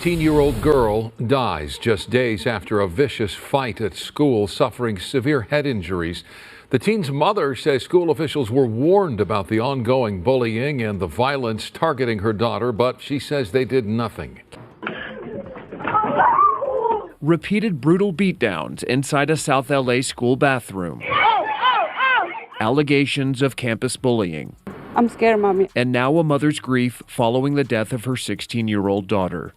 16-year-old girl dies just days after a vicious fight at school, suffering severe head injuries. The teen's mother says school officials were warned about the ongoing bullying and the violence targeting her daughter, but she says they did nothing. Repeated brutal beatdowns inside a South LA school bathroom. Allegations of campus bullying. I'm scared, Mommy. And now a mother's grief following the death of her 16-year-old daughter.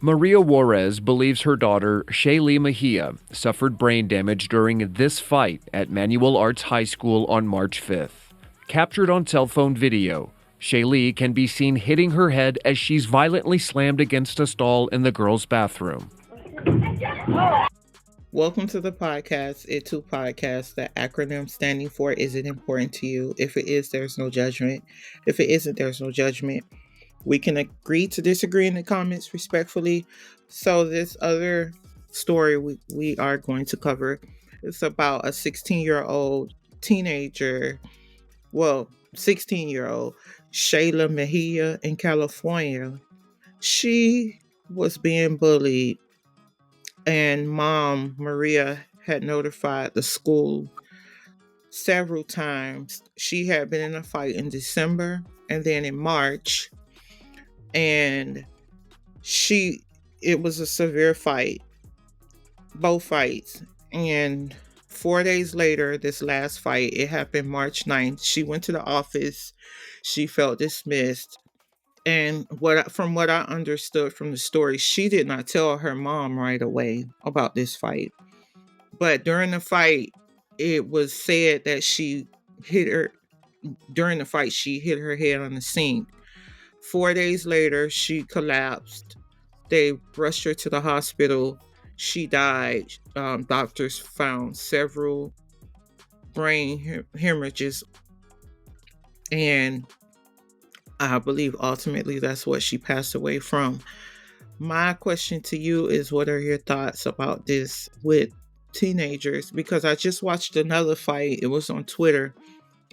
Maria Juarez believes her daughter, Shaylee Mejia, suffered brain damage during this fight at Manual Arts High School on March 5th. Captured on cell phone video, Shaylee can be seen hitting her head as she's violently slammed against a stall in the girls' bathroom. Welcome to the podcast, It Too Podcast, the acronym standing for Is It Important to You? If it is, there's no judgment. If it isn't, there's no judgment. We can agree to disagree in the comments respectfully. So this other story we are going to cover is about a 16-year-old teenager, 16-year-old, Shayla Mejia in California. She was being bullied, and mom, Maria, had notified the school several times. She had been in a fight in December and then in March, and it was a severe fight, both fights. And 4 days later, this last fight, it happened March 9th. She went to the office. She felt dismissed. And from what I understood from the story, she did not tell her mom right away about this fight. But during the fight, it was said that during the fight, she hit her head on the sink. 4 days later, she collapsed. They rushed her to the hospital. She died. Doctors found several brain hemorrhages, and I believe ultimately that's what she passed away from. My question to you is, what are your thoughts about this with teenagers? Because I just watched another fight. It was on Twitter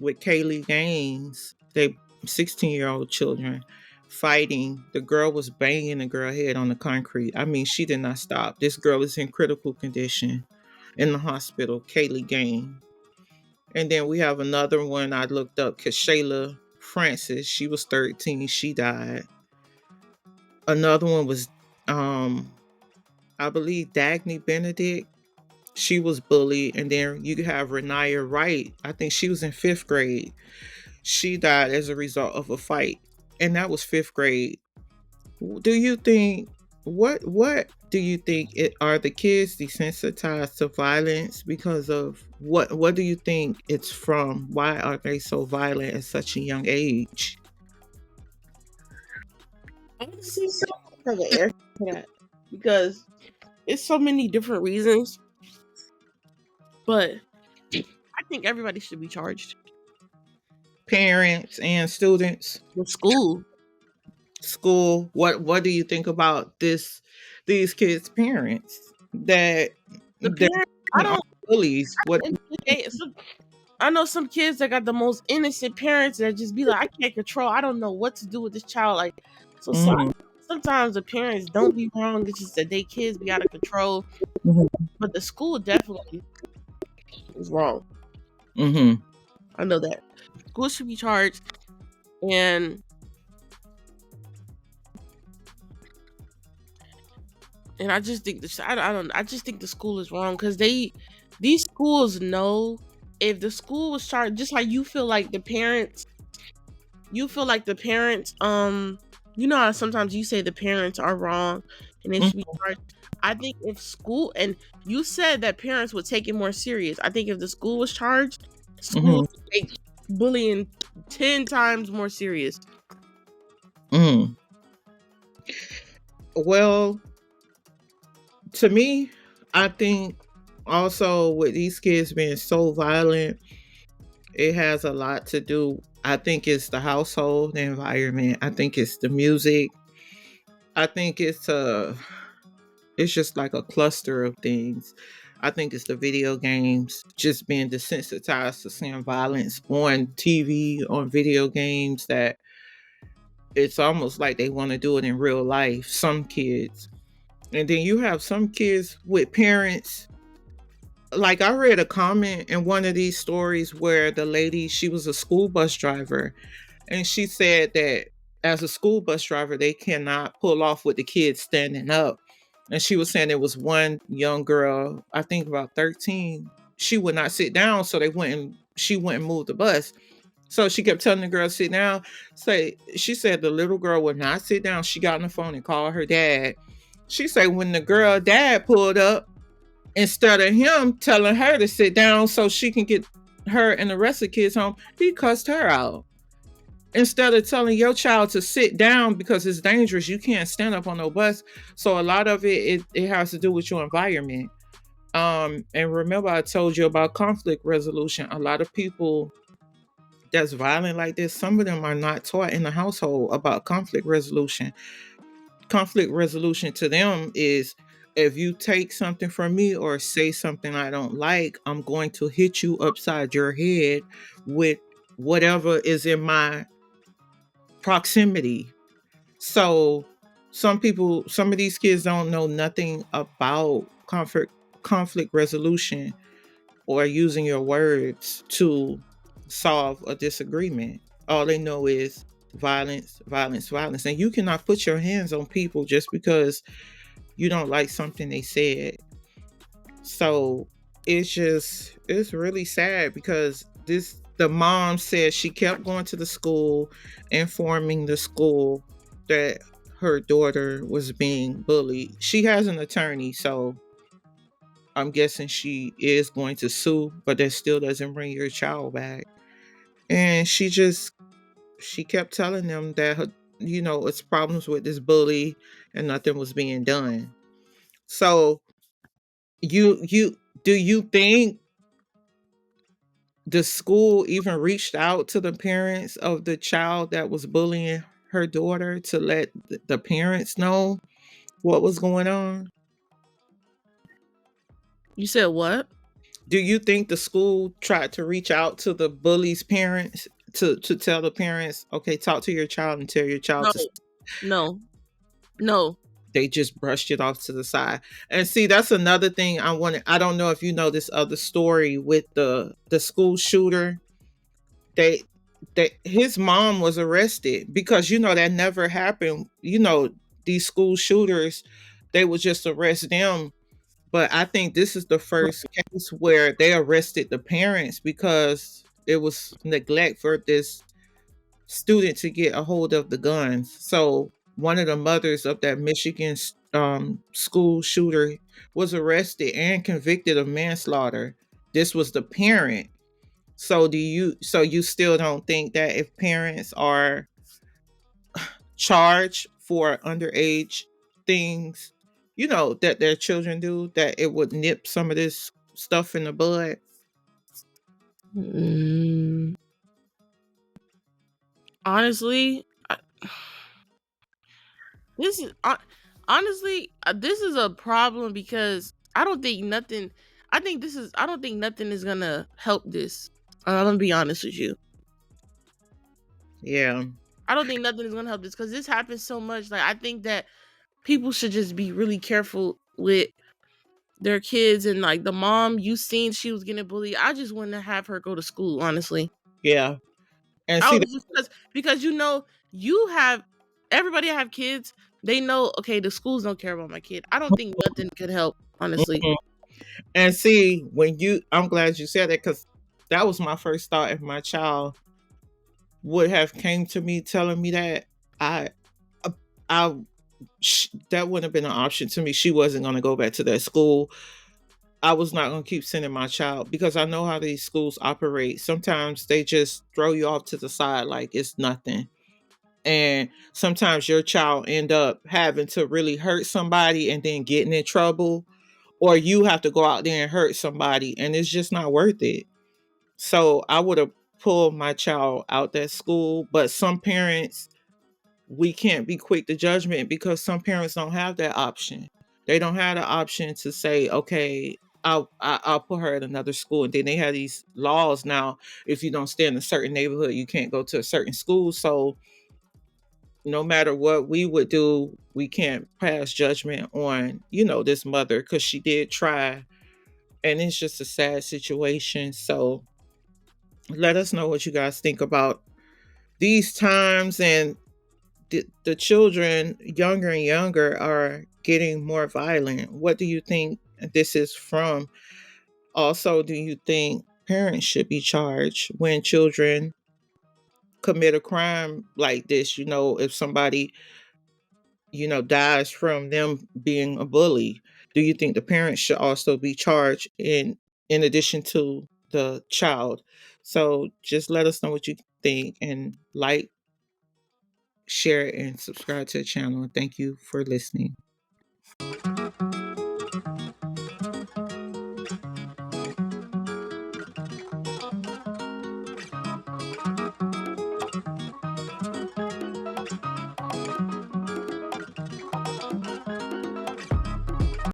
with Kaylee Gaines. They 16-year-old children fighting. The girl was banging the girl head on the concrete. I mean, she did not stop. This girl is in critical condition in the hospital, Kaylee Gaines. And then we have another one I looked up, Kashayla Francis. She was 13. She died. Another one was, I believe, Dagny Benedict. She was bullied. And then you have Renaya Wright. I think she was in 5th grade. She died as a result of a fight. And that was 5th grade. Do you think, what do you think, are the kids desensitized to violence because of, what do you think it's from? Why are they so violent at such a young age? I see so much of an for that because it's so many different reasons. But I think everybody should be charged. Parents and students. The school. What do you think about these kids' parents that The parents, I don't bullies? I know some kids that got the most innocent parents that just be like, I can't control. I don't know what to do with this child. Like, so sometimes the parents don't be wrong. It's just that they kids be out of control. But the school definitely is wrong. I know that school should be charged, and I just think I just think the school is wrong because these schools know if the school was charged, just like you feel like the parents, you know how sometimes you say the parents are wrong and they should be charged. I think if school, and you said that parents would take it more serious. I think if the school was charged, school would take bullying 10 times more serious. Well, to me, I think also with these kids being so violent, it has a lot to do. I think it's the household, the environment. I think it's the music. I think it's just like a cluster of things. I think it's the video games, just being desensitized to seeing violence on TV, on video games, that it's almost like they want to do it in real life, some kids. And then you have some kids with parents. Like, I read a comment in one of these stories where the lady, she was a school bus driver, and she said that as a school bus driver, they cannot pull off with the kids standing up. And she was saying there was one young girl, I think about 13, she would not sit down, so she wouldn't move the bus. So she kept telling the girl, sit down. She said the little girl would not sit down. She got on the phone and called her dad. She said when the girl dad pulled up, instead of him telling her to sit down so she can get her and the rest of the kids home, he cussed her out. Instead of telling your child to sit down because it's dangerous, you can't stand up on no bus. So a lot of it has to do with your environment. And remember, I told you about conflict resolution. A lot of people that's violent like this, some of them are not taught in the household about conflict resolution. Conflict resolution to them is, if you take something from me or say something I don't like, I'm going to hit you upside your head with whatever is in my proximity. So some of these kids don't know nothing about conflict resolution or using your words to solve a disagreement. All they know is violence, violence, violence. And you cannot put your hands on people just because you don't like something they said. So it's really sad because the mom said she kept going to the school, informing the school that her daughter was being bullied. She has an attorney, so I'm guessing she is going to sue, but that still doesn't bring your child back. And she kept telling them that it's problems with this bully and nothing was being done. So you do you think the school even reached out to the parents of the child that was bullying her daughter to let the parents know what was going on? You said what? Do you think the school tried to reach out to the bully's parents to tell the parents, okay, talk to your child and tell your child No, to? no, no. They just brushed it off to the side. And see, that's another thing I wanted. I don't know if you know this other story with the school shooter. They his mom was arrested because that never happened. These school shooters, they would just arrest them. But I think this is the first case where they arrested the parents because it was neglect for this student to get a hold of the guns. So one of the mothers of that Michigan school shooter was arrested and convicted of manslaughter. This was the parent. So you still don't think that if parents are charged for underage things, that their children do, that it would nip some of this stuff in the bud? Mm, honestly, this is honestly this is a problem because I don't think nothing. I don't think nothing is gonna help this. I'm gonna be honest with you. Yeah. I don't think nothing is gonna help this because this happens so much. Like I think that people should just be really careful with their kids and like the mom you seen she was getting bullied. I just wouldn't have her go to school, honestly. Yeah. And I see, was just because you have everybody have kids. They know okay the schools don't care about my kid. I don't think nothing could help, honestly. and see, I'm glad you said that, because that was my first thought. If my child would have came to me telling me that, I, I, that wouldn't have been an option to me. She wasn't going to go back to that school. I was not going to keep sending my child because I know how these schools operate. Sometimes they just throw you off to the side like it's nothing. And sometimes your child end up having to really hurt somebody and then getting in trouble, or you have to go out there and hurt somebody, and it's just not worth it. So I would have pulled my child out that school. But some parents, we can't be quick to judgment because some parents don't have that option. They don't have the option to say, okay, I'll put her at another school. And then they have these laws now. If you don't stay in a certain neighborhood, you can't go to a certain school. So no matter what we would do, we can't pass judgment on, this mother, because she did try, and it's just a sad situation. So let us know what you guys think about these times, and the children younger and younger are getting more violent. What do you think this is from? Also, do you think parents should be charged when children commit a crime like this? If somebody, dies from them being a bully, do you think the parents should also be charged in addition to the child? So just let us know what you think, and like, share, and subscribe to the channel. And thank you for listening.